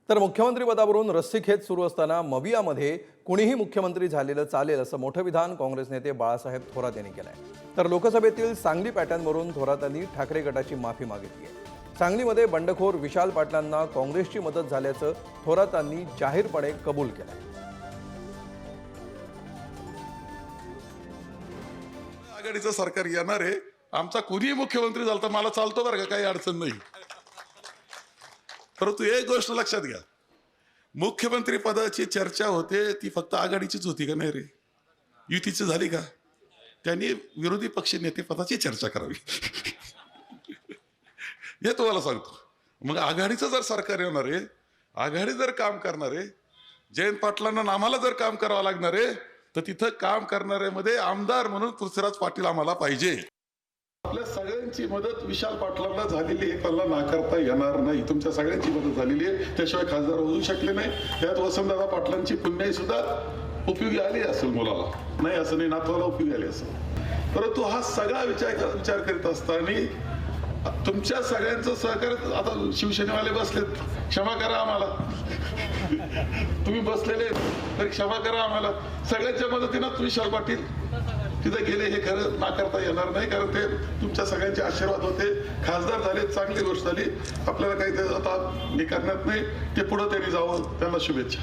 तर मुख्यमंत्री पदावरून रस्सीखेच सुरू असताना मवियामध्ये कुणीही मुख्यमंत्री झालेलं चालेल असं मोठं विधान काँग्रेस नेते बाळासाहेब थोरात यांनी केलंय। तर लोकसभेतील सांगली पॅटर्नवरून थोरातांनी ठाकरे गटाची माफी मागितली आहे। सांगलीमध्ये बंडखोर विशाल पाटलांना काँग्रेसची मदत झाल्याचं थोरातांनी जाहीरपणे कबूल केलंय। आघाडीचं सरकार येणार आहे, आमचा कुणीही मुख्यमंत्री झाला तर मला चालतो बरं का, काही अडचण नाही। परंतु एक गोष्ट लक्षात घ्या, मुख्यमंत्री पदाची चर्चा होते ती फक्त आघाडीचीच होती का नाही रे? युतीची झाली का? त्यांनी विरोधी पक्ष नेते पदाची चर्चा करावी हे तुम्हाला सांगतो। मग आघाडीचं जर सरकार येणार आहे, आघाडी जर काम करणार आहे, जयंत पाटलांना आम्हाला जर काम करावं लागणार आहे, तर तिथं काम करणाऱ्यामध्ये आमदार म्हणून पृथ्वीराज पाटील आम्हाला पाहिजे। आपल्या सगळ्यांची मदत विशाल पाटलांना झालेली आहे, त्याला नाकारता येणार नाही। तुमच्या सगळ्यांची मदत झालेली आहे, त्याशिवाय खासदार होऊ शकले नाही। त्यात वसंतदादा पाटलांची पुण्याई सुद्धा उपयोगी आली असेल, मुलाला नाही असं नाही, नातवाला उपयोगी आली असेल। परंतु हा सगळा विचार करीत असताना तुमच्या सगळ्यांचं सहकार्य, आता शिवसेनेवाले बसलेत, क्षमा करा आम्हाला, तुम्ही बसलेले तर क्षमा करा आम्हाला। सगळ्यांच्या मदतीनं विशाल पाटील तिथे गेले हे खरं नाकारता येणार नाही, कारण ते तुमच्या सगळ्यांचे आशीर्वाद होते। खासदार झाले, चांगली गोष्ट झाली, आपल्याला काही ते आता हे करण्यात नाही, ते पुढे त्यांनी जावं, त्यांना शुभेच्छा।